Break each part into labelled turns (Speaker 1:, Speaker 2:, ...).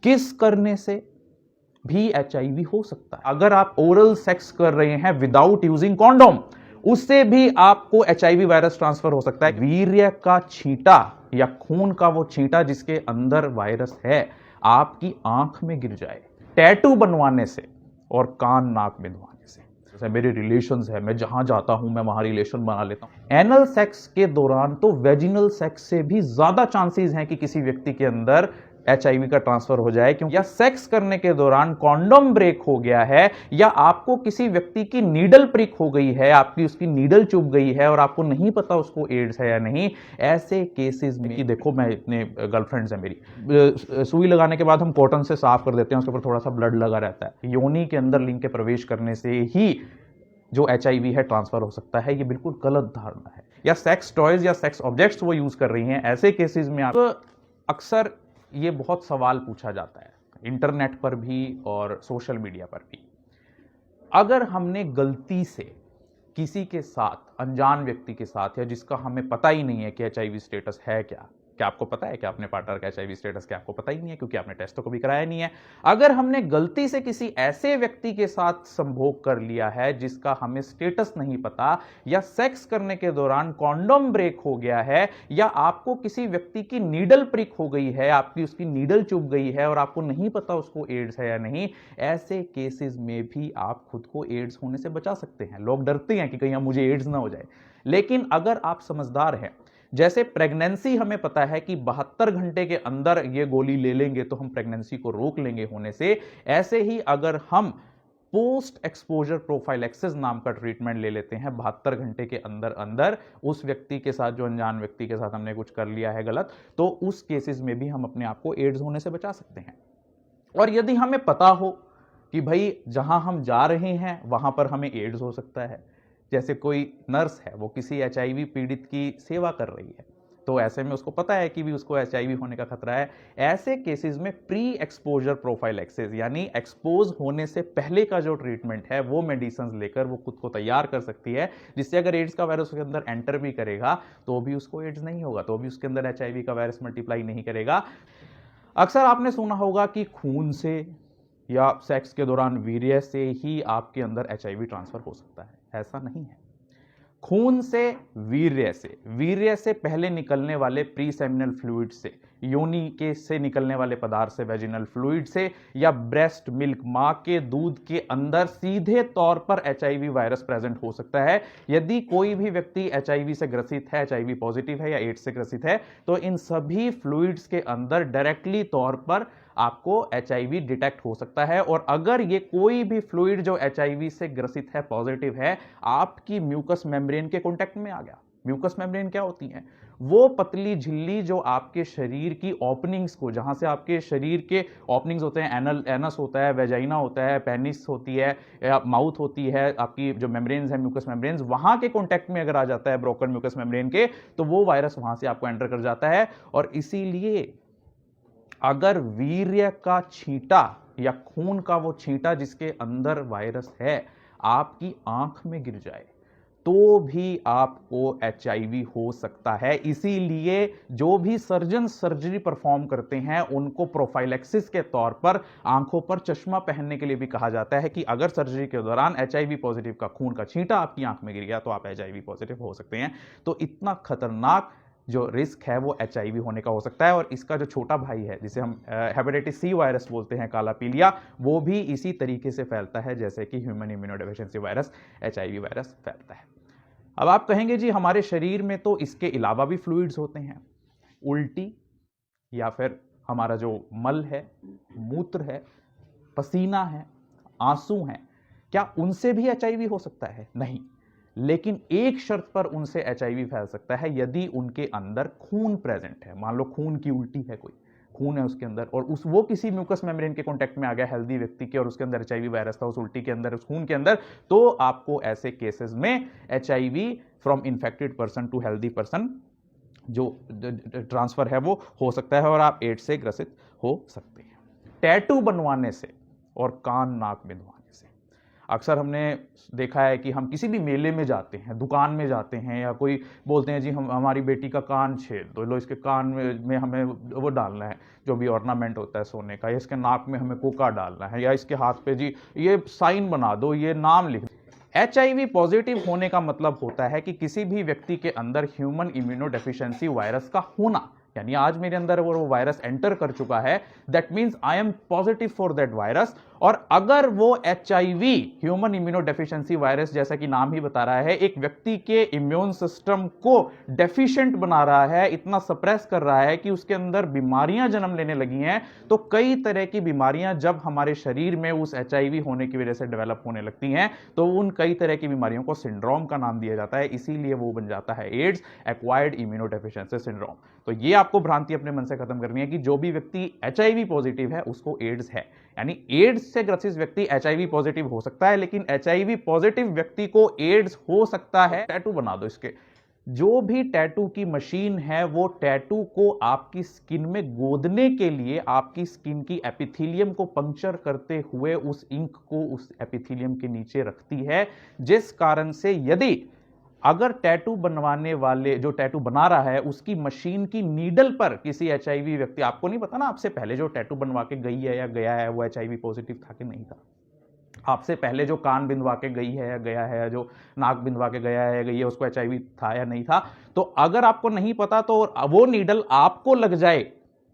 Speaker 1: किस करने से भी एचआईवी हो सकता है। अगर आप ओरल सेक्स कर रहे हैं विदाउट यूजिंग कॉन्डोम, उससे भी आपको एचआईवी वायरस ट्रांसफर हो सकता है। वीर्य का छींटा या खून का वो छींटा जिसके अंदर वायरस है, आपकी आंख में गिर जाए, टैटू बनवाने से और कान नाक बिंधवाने से। जैसे मेरे रिलेशंस है, मैं जहां जाता हूं मैं वहां रिलेशन बना लेता हूं। एनल सेक्स के दौरान तो वेजिनल सेक्स से भी ज्यादा चांसेस हैं कि किसी व्यक्ति के अंदर एचआईवी का ट्रांसफर हो जाए, क्योंकि या सेक्स करने के दौरान कॉन्डोम ब्रेक हो गया है, या आपको किसी व्यक्ति की नीडल प्रिक हो गई है, आपकी उसकी नीडल चुभ गई है और आपको नहीं पता उसको एड्स है या नहीं। ऐसे केसेस में देखो, मैं इतने गर्लफ्रेंड्स है मेरी, सुई लगाने के बाद हम कॉटन से साफ कर देते हैं, उसके ऊपर थोड़ा सा ब्लड लगा रहता है, योनि के अंदर लिंग के प्रवेश करने से ही जो एचआईवी है ट्रांसफर हो सकता है। ये बिल्कुल गलत धारणा है। या सेक्स टॉयज या सेक्स ऑब्जेक्ट्स वो यूज कर रही हैं, ऐसे केसेस में आप अक्सर ये बहुत सवाल पूछा जाता है इंटरनेट पर भी और सोशल मीडिया पर भी। अगर हमने गलती से किसी के साथ, अनजान व्यक्ति के साथ, या जिसका हमें पता ही नहीं है कि एचआईवी स्टेटस है क्या आपको पता है कि आपने पार्टनर का एचआईवी स्टेटस क्या आपको पता ही नहीं है, क्योंकि आपने टेस्ट तो कभी कराया नहीं है। अगर हमने गलती से किसी ऐसे व्यक्ति के साथ संभोग कर लिया है जिसका हमें स्टेटस नहीं पता, या सेक्स करने के दौरान कॉन्डोम ब्रेक हो गया है, या आपको किसी व्यक्ति की नीडल प्रिक हो गई है, आपकी उसकी नीडल चुभ गई है और आपको नहीं पता उसको एड्स है या नहीं, ऐसे केसेस में भी आप खुद को एड्स होने से बचा सकते हैं। लोग डरते हैं कि कहीं मुझे एड्स ना हो जाए, लेकिन अगर आप समझदार हैं, जैसे प्रेगनेंसी हमें पता है कि 72 घंटे के अंदर ये गोली ले लेंगे तो हम प्रेगनेंसी को रोक लेंगे होने से, ऐसे ही अगर हम पोस्ट एक्सपोजर प्रोफाइलैक्सिस नाम का ट्रीटमेंट ले लेते हैं 72 घंटे के अंदर अंदर उस व्यक्ति के साथ, जो अनजान व्यक्ति के साथ हमने कुछ कर लिया है गलत, तो उस केसेस में भी हम अपने आप को एड्स होने से बचा सकते हैं। और यदि हमें पता हो कि भाई जहां हम जा रहे हैं वहां पर हमें एड्स हो सकता है, जैसे कोई नर्स है वो किसी एचआईवी पीड़ित की सेवा कर रही है, तो ऐसे में उसको पता है कि भी उसको एचआईवी होने का खतरा है, ऐसे केसेस में प्री एक्सपोजर प्रोफाइलैक्सिस यानी एक्सपोज होने से पहले का जो ट्रीटमेंट है वो मेडिसिन लेकर वो खुद को तैयार कर सकती है, जिससे अगर एड्स का वायरस उसके अंदर एंटर भी करेगा तो भी उसको एड्स नहीं होगा, तो भी उसके अंदर एचआईवी का वायरस मल्टीप्लाई नहीं करेगा। अक्सर आपने सुना होगा कि खून से या सेक्स के दौरान वीर्य से ही आपके अंदर एचआईवी ट्रांसफर हो सकता है। ऐसा नहीं है। खून से, वीर्य से पहले निकलने वाले प्री सेमिनल फ्लूइड से, योनि के से निकलने वाले पदार्थ से, वेजिनल फ्लूइड से, या ब्रेस्ट मिल्क, मां के दूध के अंदर सीधे तौर पर एचआईवी वायरस प्रेजेंट हो सकता है। यदि कोई भी व्यक्ति एचआईवी से ग्रसित है, एचआईवी पॉजिटिव है या एड्स से ग्रसित है, तो इन सभी फ्लूइड्स के अंदर डायरेक्टली तौर पर आपको एचआईवी डिटेक्ट हो सकता है। और अगर ये कोई भी फ्लूइड जो एचआईवी से ग्रसित है, पॉजिटिव है, आपकी म्यूकस मेम्ब्रेन के कांटेक्ट में आ गया। म्यूकस मेम्ब्रेन क्या होती है? वो पतली झिल्ली जो आपके शरीर की ओपनिंग्स को, जहां से आपके शरीर के ओपनिंग्स होते हैं, एनस होता है, वेजाइना होता है, पेनिस होती है, माउथ होती है, आपकी जो मेम्ब्रेन्स है, म्यूकस मेम्ब्रेन्स, वहां के कांटेक्ट में अगर आ जाता है ब्रोकन म्यूकस मेम्ब्रेन के, तो वो वायरस वहां से आपको एंटर कर जाता है। और इसीलिए अगर वीर्य का छींटा या खून का वो छींटा जिसके अंदर वायरस है आपकी आंख में गिर जाए, तो भी आपको एचआईवी हो सकता है। इसीलिए जो भी सर्जन सर्जरी परफॉर्म करते हैं उनको प्रोफाइलैक्सिस के तौर पर आंखों पर चश्मा पहनने के लिए भी कहा जाता है कि अगर सर्जरी के दौरान एचआईवी पॉजिटिव का खून का छींटा आपकी आंख में गिर गया तो आप एचआईवी पॉजिटिव हो सकते हैं। तो इतना खतरनाक जो रिस्क है वो एचआईवी होने का हो सकता है। और इसका जो छोटा भाई है जिसे हम हेपेटाइटिस सी वायरस बोलते हैं, काला पीलिया, वो भी इसी तरीके से फैलता है जैसे कि human immunodeficiency virus, HIV virus फैलता है। अब आप कहेंगे जी हमारे शरीर में तो इसके अलावा भी फ्लूइड्स होते हैं, उल्टी या फिर हमारा जो मल है, मूत्र है, पसीना है, आंसू हैं, क्या उनसे भी एचआईवी हो सकता है? नहीं, लेकिन एक शर्त पर उनसे एचआईवी फैल सकता है, यदि उनके अंदर खून प्रेजेंट है। मान लो खून की उल्टी है, कोई खून है उसके अंदर और वो किसी म्यूकस मेम्ब्रेन के कांटेक्ट में आ गया हेल्दी व्यक्ति के और उसके अंदर एचआईवी वायरस था उस उल्टी के अंदर, उस खून के अंदर, तो आपको ऐसे केसेस में HIV from infected person to healthy person जो ट्रांसफर है वो हो सकता है और आप एड्स से ग्रसित हो सकते हैं। टैटू बनवाने से और कान नाक बिंधवाने से। अक्सर हमने देखा है कि हम किसी भी मेले में जाते हैं, दुकान में जाते हैं, या कोई बोलते हैं जी हम हमारी बेटी का कान छेद दो, लो इसके कान में हमें वो डालना है जो भी ऑर्नामेंट होता है सोने का, या इसके नाक में हमें कोका डालना है, या इसके हाथ पे जी ये साइन बना दो, ये नाम लिख दो। HIV पॉजिटिव होने का मतलब होता है कि किसी भी व्यक्ति के अंदर ह्यूमन इम्यूनो डेफिशिएंसी वायरस का होना, यानी आज मेरे अंदर वो वायरस एंटर कर चुका है, that means I am positive for that virus. और अगर वो HIV human immuno deficiency virus, जैसा कि नाम ही बता रहा है, एक व्यक्ति के इम्यून सिस्टम को डेफिशिएंट बना रहा है, इतना सप्रेस कर रहा है कि उसके अंदर बीमारियां जन्म लेने लगी हैं, तो कई तरह की बीमारियां जब हमारे शरीर में उस HIV होने की वजह से डेवलप होने लगती हैं, तो उन कई तरह की बीमारियों को सिंड्रोम का नाम दिया जाता है, इसीलिए वो बन जाता है AIDS, acquired immunodeficiency syndrome. तो ये आपको भ्रांति अपने मन से खत्म करनी है कि जो भी व्यक्ति HIV पॉजिटिव है उसको एड्स है, यानी एड्स से ग्रसित व्यक्ति HIV पॉजिटिव हो सकता है, लेकिन HIV पॉजिटिव व्यक्ति को एड्स हो सकता है। टैटू बना दो इसके, जो भी टैटू की मशीन है वो टैटू को आपकी स्किन में गोदने के लिए आपकी स्किन की एपिथेलियम को पंक्चर करते हुए उस इंक को उस एपिथेलियम के नीचे रखती है, जिस कारण से यदि अगर टैटू बनवाने वाले जो टैटू बना रहा है उसकी मशीन की नीडल पर किसी HIV व्यक्ति, आपको नहीं पता ना आपसे पहले जो टैटू बनवा के गई है या गया है वो HIV पॉजिटिव था कि नहीं था, आपसे पहले जो कान बिंदवा के गई है या गया है, जो नाक बिंदवा के गया है या गई है, उसको HIV था या नहीं था। तो अगर आपको नहीं पता तो वो नीडल आपको लग जाए,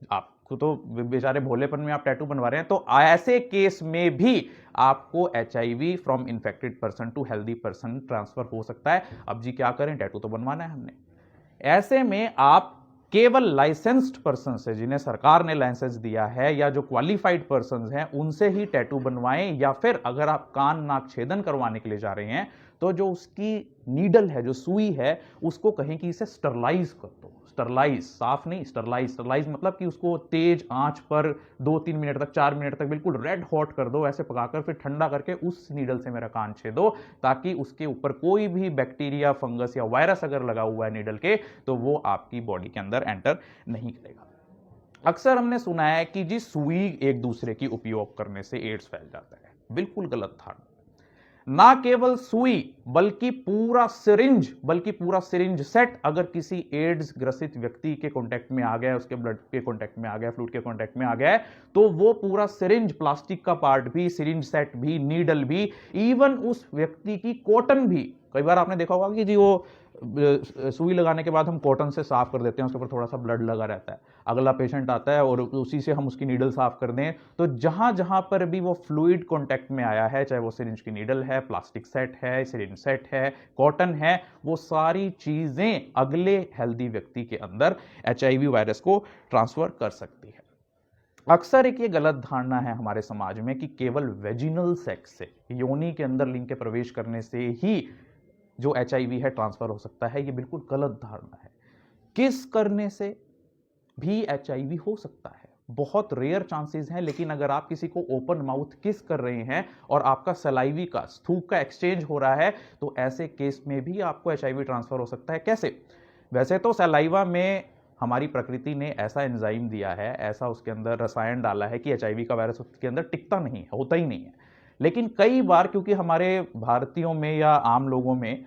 Speaker 1: आपको तो बेचारे भोलेपन में आप टैटू बनवा रहे हैं, तो ऐसे केस में भी आपको HIV from infected person to healthy person transfer हो सकता है। अब जी क्या करें, टैटू तो बनवाना है हमने। ऐसे में आप केवल लाइसेंस्ड पर्सन से, जिन्हें सरकार ने लाइसेंस दिया है, या जो क्वालिफाइड पर्सन हैं, उनसे ही टैटू बनवाएं, या फिर अगर आप कान नाक छेदन करवाने के लिए जा रहे हैं तो जो उसकी नीडल है, जो सुई है, उसको कहें कि इसे स्टरलाइज कर दो। स्टरलाइज, साफ नहीं, स्टरलाइज। स्टरलाइज मतलब कि उसको तेज आंच पर 2-3 मिनट तक, 4 मिनट तक बिल्कुल रेड हॉट कर दो, ऐसे पकाकर फिर ठंडा करके उस नीडल से मेरा कान छेदो, ताकि उसके ऊपर कोई भी बैक्टीरिया, फंगस या वायरस अगर लगा हुआ है नीडल के, तो वो आपकी बॉडी के अंदर एंटर नहीं करेगा। अक्सर हमने सुना है कि जी सुई एक दूसरे की उपयोग करने से एड्स फैल जाता है, बिल्कुल गलत धारणा। ना केवल सुई बल्कि पूरा सिरिंज सेट अगर किसी एड्स ग्रसित व्यक्ति के कांटेक्ट में आ गया है, उसके ब्लड के कांटेक्ट में आ गया, फ्लूइड के कांटेक्ट में आ गया है, तो वो पूरा सिरिंज, प्लास्टिक का पार्ट भी, सिरिंज सेट भी, नीडल भी, इवन उस व्यक्ति की कॉटन भी, कई बार आपने देखा होगा कि जी वो सुई लगाने के बाद हम कॉटन से साफ कर देते हैं, उसके ऊपर थोड़ा सा ब्लड लगा रहता है, अगला पेशेंट आता है और उसी से हम उसकी नीडल साफ कर दें, तो जहां जहां पर भी वो फ्लूइड कांटेक्ट में आया है, चाहे वो सिरिंज की नीडल है, प्लास्टिक सेट है, सिरिंज सेट है, कॉटन है, वो सारी चीजें अगले हेल्दी व्यक्ति के अंदर HIV वायरस को ट्रांसफर कर सकती है। अक्सर एक ये गलत धारणा है हमारे समाज में कि केवल वेजिनल सेक्स से, योनि के अंदर लिंग के प्रवेश करने से ही जो HIV है ट्रांसफर हो सकता है। ये बिल्कुल गलत धारणा है। किस करने से भी HIV हो सकता है, बहुत रेयर चांसेस हैं, लेकिन अगर आप किसी को ओपन माउथ किस कर रहे हैं और आपका सलाइवी का, थूक का एक्सचेंज हो रहा है, तो ऐसे केस में भी आपको HIV ट्रांसफर हो सकता है। कैसे? वैसे तो सलाइवा में हमारी प्रकृति ने ऐसा एंजाइम दिया है, ऐसा उसके अंदर रसायन डाला है कि HIV का वायरस उसके अंदर टिकता नहीं है, होता ही नहीं है। लेकिन कई बार क्योंकि हमारे भारतीयों में या आम लोगों में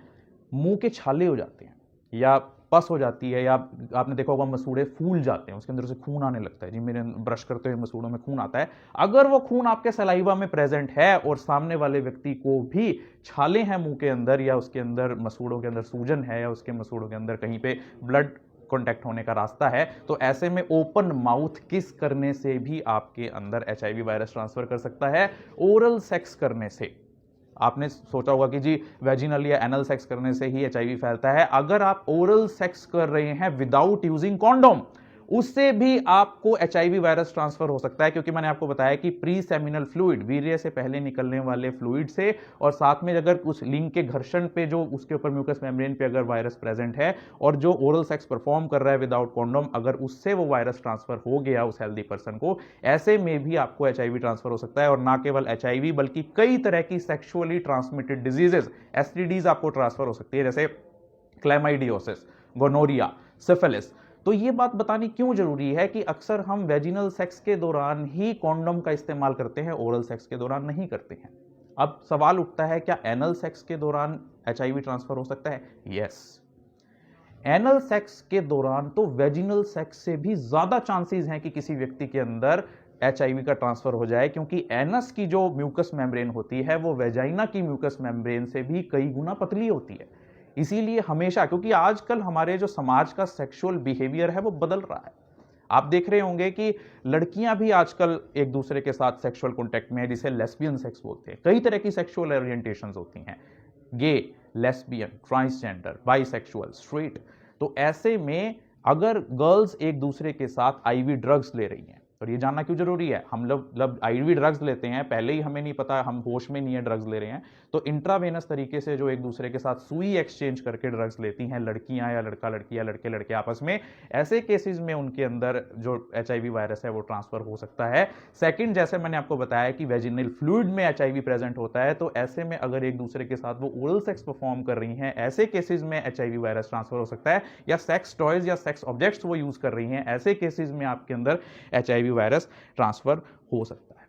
Speaker 1: मुंह के छाले हो जाते हैं, या पस हो जाती है, या आपने देखा होगा मसूड़े फूल जाते हैं, उसके अंदर से खून आने लगता है, जी मेरे ब्रश करते हुए मसूड़ों में खून आता है। अगर वो खून आपके सलाइवा में प्रेजेंट है और सामने वाले व्यक्ति को भी छाले हैं मुंह के अंदर, या उसके अंदर मसूड़ों के अंदर सूजन है, या उसके मसूड़ों के अंदर कहीं पे ब्लड कांटेक्ट होने का रास्ता है, तो ऐसे में ओपन माउथ किस करने से भी आपके अंदर HIV वायरस ट्रांसफर कर सकता है। ओरल सेक्स करने से, आपने सोचा होगा कि जी वेजिनल या एनल सेक्स करने से ही HIV फैलता है। अगर आप ओरल सेक्स कर रहे हैं विदाउट यूजिंग कॉन्डोम, उससे भी आपको HIV वायरस ट्रांसफर हो सकता है, क्योंकि मैंने आपको बताया कि प्री सेमिनल फ्लूइड, वीर्य से पहले निकलने वाले फ्लूइड से, और साथ में अगर उस लिंग के घर्षण पे जो उसके ऊपर म्यूकस मेम्ब्रेन पे अगर वायरस प्रेजेंट है, और जो ओरल सेक्स परफॉर्म कर रहा है विदाउट कॉन्डोम, अगर उससे वो वायरस ट्रांसफर हो गया उस हेल्दी पर्सन को, ऐसे में भी आपको HIV ट्रांसफर हो सकता है। और ना केवल HIV बल्कि कई तरह की सेक्सुअली ट्रांसमिटेड डिजीजेस, STDs आपको ट्रांसफर हो सकती है, जैसे क्लैमाइडियोसिस, गोनोरिया, सिफिलिस। तो ये बात बतानी क्यों जरूरी है कि अक्सर हम वेजिनल सेक्स के दौरान ही कॉन्डोम का इस्तेमाल करते हैं, ओरल सेक्स के दौरान नहीं करते हैं। अब सवाल उठता है, क्या एनल सेक्स के दौरान एचआईवी ट्रांसफर हो सकता है? यस, एनल सेक्स के दौरान तो वेजिनल सेक्स से भी ज्यादा चांसेस हैं कि किसी व्यक्ति के अंदर एचआईवी का ट्रांसफर हो जाए, क्योंकि एनस की जो म्यूकस मेम्ब्रेन होती है वो वेजाइना की म्यूकस मेम्ब्रेन से भी कई गुना पतली होती है। इसीलिए हमेशा, क्योंकि आजकल हमारे जो समाज का सेक्सुअल बिहेवियर है वो बदल रहा है। आप देख रहे होंगे कि लड़कियां भी आजकल एक दूसरे के साथ सेक्सुअल कॉन्टेक्ट में है, जिसे लेस्बियन सेक्स बोलते हैं। कई तरह की सेक्सुअल ओरिएंटेशंस होती हैं, गे, लेस्बियन, ट्रांसजेंडर, बाइसेक्सुअल, स्ट्रेट। तो ऐसे में अगर गर्ल्स एक दूसरे के साथ आईवी ड्रग्स ले रही हैं, और ये जानना क्यों जरूरी है, हम लोग आईवी ड्रग्स लेते हैं, पहले ही हमें नहीं पता, हम होश में नहीं है ड्रग्स ले रहे हैं, तो इंट्रावेनस तरीके से जो एक दूसरे के साथ सुई एक्सचेंज करके ड्रग्स लेती हैं लड़कियां या लड़का लड़की या लड़के लड़के आपस में, ऐसे केसेस में उनके अंदर जो एचआईवी वायरस है वो ट्रांसफर हो सकता है। सेकंड, जैसे मैंने आपको बताया कि वेजिनल फ्लूइड में एचआईवी प्रेजेंट होता है, तो ऐसे में अगर एक दूसरे के साथ वो ओरल सेक्स परफॉर्म कर रही हैं, ऐसे केसेस में एचआईवी वायरस ट्रांसफर हो सकता है। या सेक्स टॉयज या सेक्स ऑब्जेक्ट्स वो यूज कर रही हैं, ऐसे केसेस में आपके अंदर एचआईवी वायरस ट्रांसफर हो सकता है।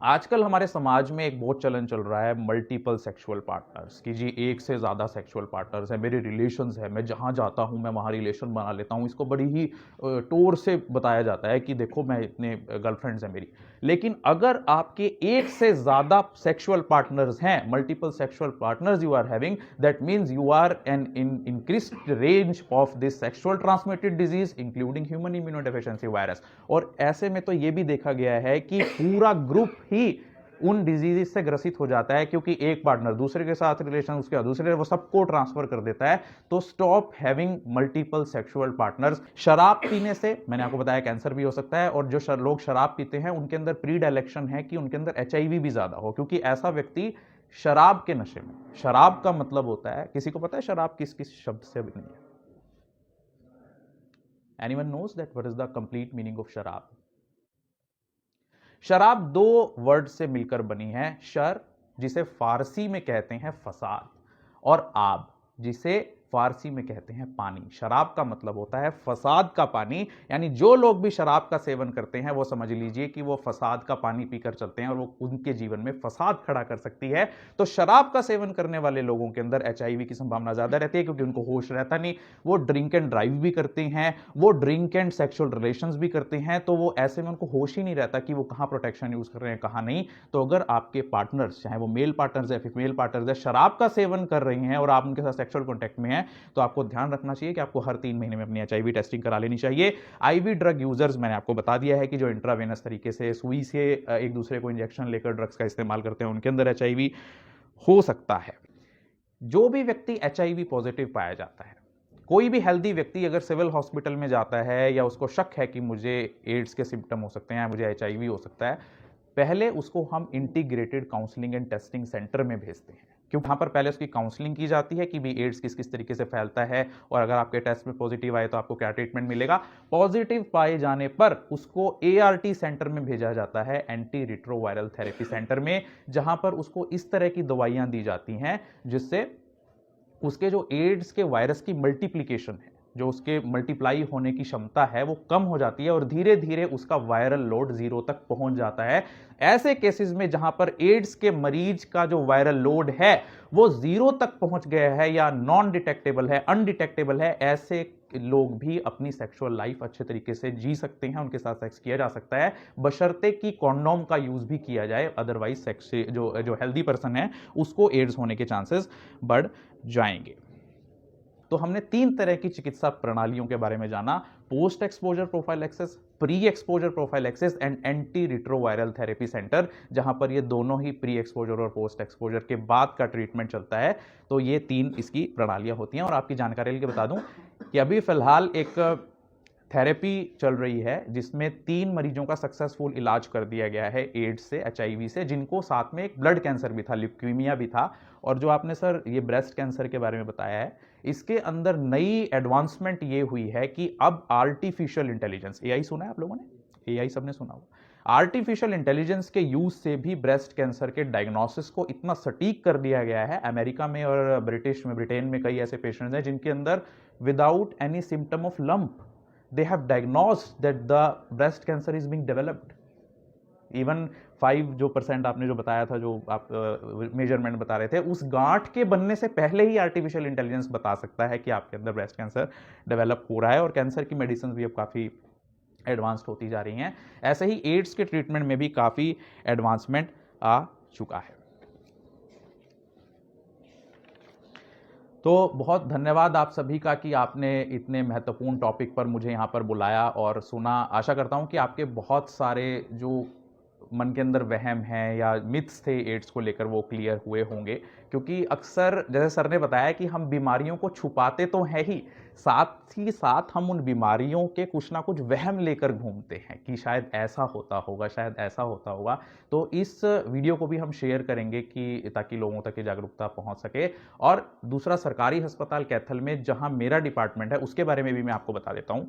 Speaker 1: आजकल हमारे समाज में एक बहुत चलन चल रहा है मल्टीपल सेक्सुअल पार्टनर्स की, जी एक से ज़्यादा सेक्सुअल पार्टनर्स है, मेरे रिलेशंस है, मैं जहाँ जाता हूँ मैं वहाँ रिलेशन बना लेता हूँ। इसको बड़ी ही टोर से बताया जाता है कि देखो मैं इतने गर्लफ्रेंड्स हैं मेरी। लेकिन अगर आपके एक से ज़्यादा सेक्सुअल पार्टनर्स हैं, multiple sexual partners you are having, that means you are an increased range of this sexual transmitted disease including human immunodeficiency virus. और ऐसे में तो ये भी देखा गया है कि पूरा ग्रुप ही उन डिजीज से ग्रसित हो जाता है, क्योंकि एक पार्टनर दूसरे के साथ रिलेशन, उसके बाद दूसरे, वो सबको ट्रांसफर कर देता है। तो stop having multiple sexual partners. शराब पीने से, मैंने आपको बताया, कैंसर भी हो सकता है, और जो लोग शराब पीते हैं उनके अंदर प्री डायलेक्शन है कि उनके अंदर एचआईवी भी ज्यादा हो, क्योंकि ऐसा व्यक्ति शराब के नशे में, शराब का मतलब होता है, किसी को पता है शराब किस किस शब्द से बनी है? Anyone knows that what is the complete meaning of शराब? शराब दो वर्ड से मिलकर बनी है, शर जिसे फारसी में कहते हैं फसाद, और आब जिसे फारसी में कहते हैं पानी। शराब का मतलब होता है फसाद का पानी, यानी जो लोग भी शराब का सेवन करते हैं वो समझ लीजिए कि वो फसाद का पानी पीकर चलते हैं, और वो उनके जीवन में फसाद खड़ा कर सकती है। तो शराब का सेवन करने वाले लोगों के अंदर एचआईवी की संभावना ज्यादा रहती है, क्योंकि उनको होश रहता नहीं, वो ड्रिंक एंड ड्राइव भी करते हैं, वो ड्रिंक एंड सेक्सुअल रिलेशंस भी करते हैं, तो वो ऐसे में उनको होश ही नहीं रहता कि वो कहां प्रोटेक्शन यूज कर रहे हैं कहां नहीं। तो अगर आपके पार्टनर्स, चाहे वो मेल पार्टनर्स है फीमेल पार्टनर्स है, शराब का सेवन कर रही हैं और आप उनके साथ सेक्सुअल कॉन्टैक्ट में हैं, तो आपको ध्यान रखना चाहिए कि आपको हर 3 महीने में अपनी एचआईवी टेस्टिंग करा लेनी चाहिए। आईवी ड्रग यूजर्स, मैंने आपको बता दिया है कि जो इंट्रावेनस तरीके से सुई से एक दूसरे को इंजेक्शन लेकर ड्रग्स का इस्तेमाल करते हैं, उनके अंदर एचआईवी हो सकता है। जो भी व्यक्ति एचआईवी पॉजिटिव पाया जाता है, कोई भी हेल्दी व्यक्ति अगर सिविल हॉस्पिटल में जाता है या उसको शक है कि मुझे एड्स के सिम्टम हो सकते हैं, मुझे एचआईवी हो सकता है, पहले उसको हम integrated counselling and testing centre में भेजते हैं, क्योंकि वहां पर पहले उसकी काउंसलिंग की जाती है कि भी एड्स किस किस तरीके से फैलता है, और अगर आपके टेस्ट में पॉजिटिव आए तो आपको क्या ट्रीटमेंट मिलेगा। पॉजिटिव पाए जाने पर उसको एआरटी सेंटर में भेजा जाता है, एंटी रिट्रोवायरल थेरेपी सेंटर में, जहां पर उसको इस तरह की दवाइयां दी जाती हैं जिससे उसके जो एड्स के वायरस की मल्टीप्लिकेशन है, जो उसके मल्टीप्लाई होने की क्षमता है, वो कम हो जाती है, और धीरे धीरे उसका वायरल लोड 0 तक पहुंच जाता है। ऐसे केसेस में जहां पर एड्स के मरीज का जो वायरल लोड है वो 0 तक पहुंच गया है या नॉन डिटेक्टेबल है, अनडिटेक्टेबल है, ऐसे लोग भी अपनी सेक्सुअल लाइफ अच्छे तरीके से जी सकते हैं, उनके साथ सेक्स किया जा सकता है, बशर्ते कि कॉन्डोम का यूज भी किया जाए। अदरवाइज सेक्स जो हेल्दी पर्सन है उसको एड्स होने के चांसेस बढ़ जाएंगे। तो हमने 3 तरह की चिकित्सा प्रणालियों के बारे में जाना: post exposure prophylaxis, pre exposure prophylaxis and anti retroviral therapy centre, जहां पर ये दोनों ही प्री एक्सपोजर और पोस्ट एक्सपोजर के बाद का ट्रीटमेंट चलता है। तो ये 3 इसकी प्रणालियां होती हैं। और आपकी जानकारी के लिए बता दूं कि अभी फिलहाल एक थेरेपी चल रही है जिसमें 3 मरीजों का सक्सेसफुल इलाज कर दिया गया है एड्स से, एचआईवी से, जिनको साथ में एक ब्लड कैंसर भी था, ल्यूकीमिया भी था। और जो आपने सर ये ब्रेस्ट कैंसर के बारे में बताया है, इसके अंदर नई एडवांसमेंट ये हुई है कि अब आर्टिफिशियल इंटेलिजेंस, एआई सुना है आप लोगों ने? एआई सबने सुना होगा। आर्टिफिशियल इंटेलिजेंस के यूज से भी ब्रेस्ट कैंसर के डायग्नोसिस को इतना सटीक कर दिया गया है। अमेरिका में और ब्रिटेन में कई ऐसे पेशेंट्स हैं जिनके अंदर without any symptom of lump they have diagnosed that the breast cancer is being developed. Even 5% आपने जो बताया था, जो आप मेजरमेंट बता रहे थे, उस गांठ के बनने से पहले ही आर्टिफिशियल इंटेलिजेंस बता सकता है कि आपके अंदर ब्रेस्ट कैंसर डेवलप हो रहा है, और कैंसर की मेडिसिन भी अब काफ़ी एडवांस्ड होती जा रही हैं। ऐसे ही एड्स के ट्रीटमेंट में भी काफ़ी एडवांसमेंट आ चुका है। तो बहुत धन्यवाद आप सभी का कि आपने इतने महत्वपूर्ण टॉपिक पर मुझे यहाँ पर बुलाया और सुना। आशा करता हूँ कि आपके बहुत सारे जो मन के अंदर वहम हैं या मिथ्स थे एड्स को लेकर, वो क्लियर हुए होंगे। क्योंकि अक्सर जैसे सर ने बताया कि हम बीमारियों को छुपाते तो हैं ही साथ हम उन बीमारियों के कुछ ना कुछ वहम लेकर घूमते हैं कि शायद ऐसा होता होगा, शायद ऐसा होता होगा। तो इस वीडियो को भी हम शेयर करेंगे कि ताकि लोगों तक ये जागरूकता पहुंच सके। और दूसरा, सरकारी अस्पताल कैथल में जहां मेरा डिपार्टमेंट है, उसके बारे में भी मैं आपको बता देता हूं।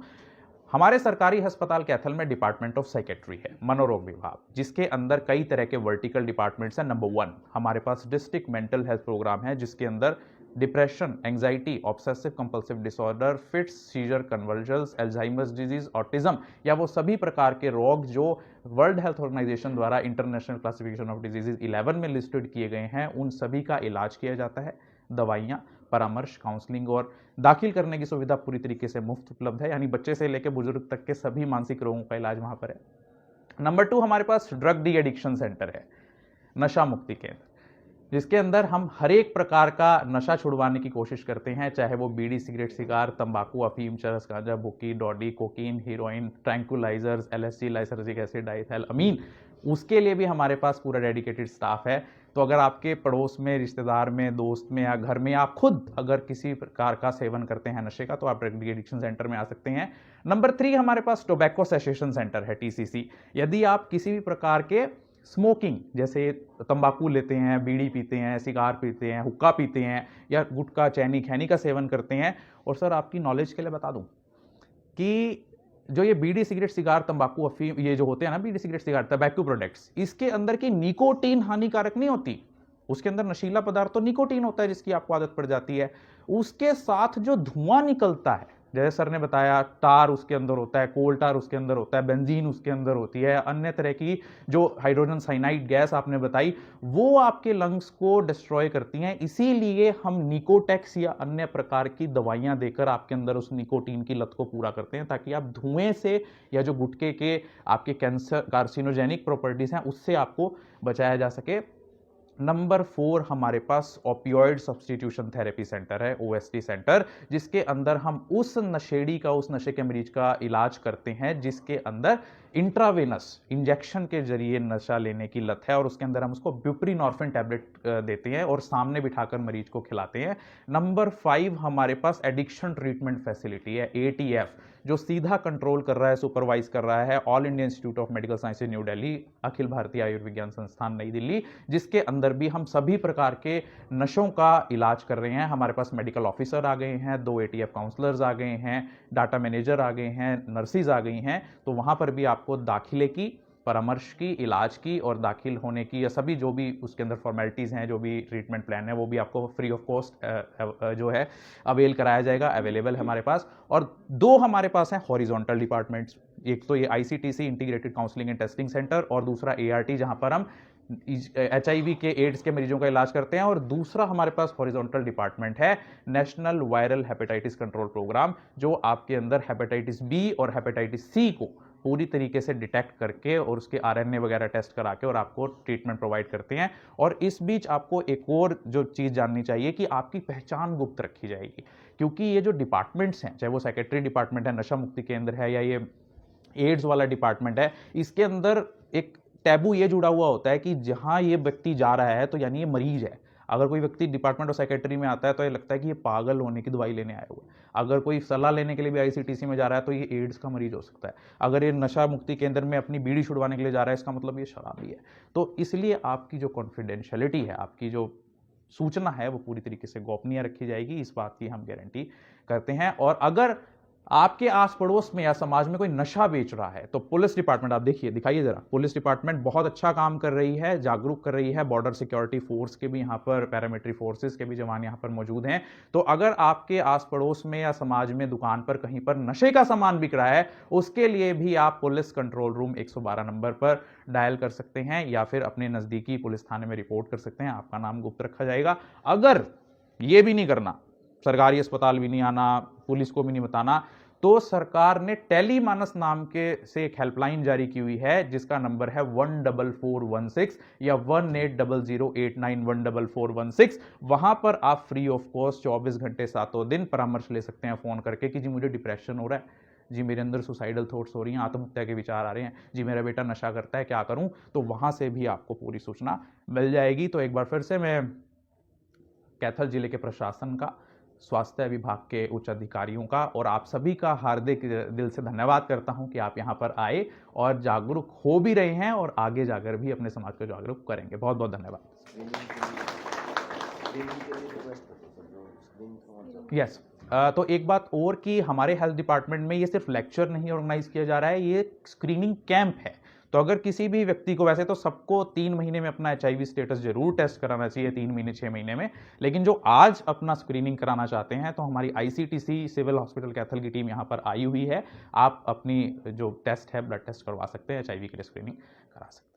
Speaker 1: हमारे सरकारी अस्पताल कैथल में डिपार्टमेंट ऑफ साइकेट्री है, मनोरोग विभाग, जिसके अंदर कई तरह के वर्टिकल डिपार्टमेंट्स हैं। नंबर 1 हमारे पास डिस्ट्रिक्ट मेंटल हेल्थ प्रोग्राम है, जिसके अंदर depression, anxiety, obsessive compulsive disorder, fits, seizure, conversions, Alzheimer's disease, autism या वो सभी प्रकार के रोग जो वर्ल्ड हेल्थ ऑर्गेनाइजेशन द्वारा इंटरनेशनल क्लासिफिकेशन ऑफ डिजीजेज 11 में लिस्टेड किए गए हैं, उन सभी का इलाज किया जाता है। दवाइयाँ, परामर्श, काउंसलिंग और दाखिल करने की सुविधा पूरी तरीके से मुफ्त उपलब्ध है, यानी बच्चे से लेकर बुजुर्ग तक के सभी मानसिक रोगों का इलाज वहां पर है। नंबर 2 हमारे पास ड्रग डी एडिक्शन सेंटर है, नशा मुक्ति केंद्र, जिसके अंदर हम हर एक प्रकार का नशा छुड़वाने की कोशिश करते हैं, चाहे वो बीड़ी, सिगरेट, सिगार, तंबाकू, अफीम, चरस, गांजा, बुकी, डॉडी, cocaine, heroin, tranquilizers, LSD, lysergic acid, diethylamide, उसके लिए भी हमारे पास पूरा डेडिकेटेड स्टाफ है। तो अगर आपके पड़ोस में, रिश्तेदार में, दोस्त में या घर में आप खुद अगर किसी प्रकार का सेवन करते हैं नशे का, तो आप ड्रग डी एडिक्शन सेंटर में आ सकते हैं। नंबर 3 हमारे पास टोबैको सेसेशन सेंटर है, TCC। यदि आप किसी भी प्रकार के स्मोकिंग, जैसे तंबाकू लेते हैं, बीड़ी पीते हैं, सिगार पीते हैं, हुक्का पीते हैं या गुटखा, चैनी, खैनी का सेवन करते हैं, और सर आपकी नॉलेज के लिए बता दूं कि जो ये बीड़ी, सिगरेट, सिगार, तंबाकू, अफीम, ये जो होते हैं ना बीड़ी, सिगरेट, सिगार, टबैको प्रोडक्ट्स, इसके अंदर की निकोटीन हानिकारक नहीं होती। उसके अंदर नशीला पदार्थ तो निकोटीन होता है, जिसकी आपको आदत पड़ जाती है। उसके साथ जो धुआं निकलता है, जैसे सर ने बताया, टार उसके अंदर होता है, कोल टार उसके अंदर होता है, बेंजीन उसके अंदर होती है, अन्य तरह की जो हाइड्रोजन साइनाइड गैस आपने बताई, वो आपके लंग्स को डिस्ट्रॉय करती हैं। इसीलिए हम निकोटेक्स या अन्य प्रकार की दवाइयां देकर आपके अंदर उस निकोटीन की लत को पूरा करते हैं, ताकि आप धुएं से या जो गुटखे के आपके कैंसर कार्सिनोजेनिक प्रॉपर्टीज हैं, उससे आपको बचाया जा सके। नंबर 4 हमारे पास ओपियोइड सब्स्टिट्यूशन थेरेपी सेंटर है, OST सेंटर, जिसके अंदर हम उस नशेड़ी का, उस नशे के मरीज का इलाज करते हैं जिसके अंदर इंट्रावेनस इंजेक्शन के जरिए नशा लेने की लत है, और उसके अंदर हम उसको ब्यूप्रीनॉर्फिन टैबलेट देते हैं और सामने बिठाकर मरीज को खिलाते हैं। नंबर 5 हमारे पास एडिक्शन ट्रीटमेंट फैसिलिटी है, ATF, जो सीधा कंट्रोल कर रहा है, सुपरवाइज कर रहा है, All India Institute of Medical Sciences New Delhi, अखिल भारतीय आयुर्विज्ञान संस्थान नई दिल्ली, जिसके अंदर भी हम सभी प्रकार के नशों का इलाज कर रहे हैं। हमारे पास मेडिकल ऑफिसर आ गए हैं, 2 ATF काउंसलर्स आ गए हैं, डाटा मैनेजर आ गए हैं, नर्सिस आ गई हैं। तो वहां पर भी आपको दाखिले की, परामर्श की, इलाज की और दाखिल होने की या सभी जो भी उसके अंदर फॉर्मेलिटीज हैं, जो भी ट्रीटमेंट प्लान है, वो भी आपको फ्री ऑफ कॉस्ट जो है अवेल कराया जाएगा, अवेलेबल है हमारे पास। और 2 हमारे पास हैं हॉरिजॉन्टल डिपार्टमेंट्स, एक तो ये ICTC integrated counselling and testing centre, और दूसरा ART, जहां पर हम HIV के, एड्स के मरीजों का इलाज करते हैं। और दूसरा हमारे पास हॉरिजॉन्टल डिपार्टमेंट है national viral hepatitis control programme, जो आपके अंदर हेपेटाइटिस B और हेपेटाइटिस C को पूरी तरीके से डिटेक्ट करके और उसके RNA वगैरह टेस्ट करा के और आपको ट्रीटमेंट प्रोवाइड करते हैं। और इस बीच आपको एक और जो चीज़ जाननी चाहिए कि आपकी पहचान गुप्त रखी जाएगी, क्योंकि ये जो डिपार्टमेंट्स हैं, चाहे वो सेक्रेटरी डिपार्टमेंट है, नशा मुक्ति केंद्र है, या ये एड्स वाला डिपार्टमेंट है, इसके अंदर एक टैबू ये जुड़ा हुआ होता है कि जहां ये व्यक्ति जा रहा है तो यानी ये मरीज है। अगर कोई व्यक्ति डिपार्टमेंट ऑफ सेक्रेटरी में आता है तो ये लगता है कि ये पागल होने की दवाई लेने आया हुआ है। अगर कोई सलाह लेने के लिए भी ICTC में जा रहा है तो ये एड्स का मरीज हो सकता है। अगर ये नशा मुक्ति केंद्र में अपनी बीड़ी छुड़वाने के लिए जा रहा है, इसका मतलब ये शराबी है। तो इसलिए आपकी जो कॉन्फिडेंशियलिटी है, आपकी जो सूचना है, वो पूरी तरीके से गोपनीय रखी जाएगी, इस बात की हम गारंटी करते हैं। और अगर आपके आस पड़ोस में या समाज में कोई नशा बेच रहा है तो पुलिस डिपार्टमेंट, आप देखिए, दिखाइए जरा, पुलिस डिपार्टमेंट बहुत अच्छा काम कर रही है, जागरूक कर रही है। बॉर्डर सिक्योरिटी फोर्स के भी यहाँ पर, पैरामिलिट्री फोर्सेस के भी जवान यहाँ पर मौजूद हैं। तो अगर आपके आस पड़ोस में या समाज में दुकान पर कहीं पर नशे का सामान बिक रहा है, उसके लिए भी आप पुलिस कंट्रोल रूम 112 नंबर पर डायल कर सकते हैं या फिर अपने नजदीकी पुलिस थाने में रिपोर्ट कर सकते हैं। आपका नाम गुप्त रखा जाएगा। अगर ये भी नहीं करना, सरकारी अस्पताल भी नहीं आना, पुलिस को भी नहीं बताना, तो सरकार ने टेलीमानस नाम के से एक हेल्पलाइन जारी की हुई है जिसका नंबर है 14416 या 1800891416। वहां पर आप फ्री ऑफ कॉस्ट 24 घंटे 7 दिन परामर्श ले सकते हैं फोन करके कि जी मुझे डिप्रेशन हो रहा है, जी मेरे अंदर सुसाइडल थॉट्स हो रही हैं, आत्महत्या के विचार आ रहे हैं, जी मेरा बेटा नशा करता है, क्या करूं। तो वहां से भी आपको पूरी सूचना मिल जाएगी। तो एक बार फिर से मैं कैथल जिले के प्रशासन का, स्वास्थ्य विभाग के उच्च अधिकारियों का और आप सभी का हार्दिक दिल से धन्यवाद करता हूं कि आप यहां पर आए और जागरूक हो भी रहे हैं और आगे जाकर भी अपने समाज को जागरूक करेंगे। बहुत बहुत धन्यवाद। यस, तो एक बात और कि हमारे हेल्थ डिपार्टमेंट में ये सिर्फ लेक्चर नहीं ऑर्गेनाइज किया जा रहा है, ये स्क्रीनिंग कैंप है। तो अगर किसी भी व्यक्ति को, वैसे तो सबको 3 महीने में अपना HIV स्टेटस जरूर टेस्ट कराना चाहिए, 3 महीने 6 महीने में, लेकिन जो आज अपना स्क्रीनिंग कराना चाहते हैं तो हमारी ICTC सिविल हॉस्पिटल कैथल की टीम यहाँ पर आई हुई है। आप अपनी जो टेस्ट है, ब्लड टेस्ट करवा सकते हैं, HIV के लिए स्क्रीनिंग करा सकते हैं।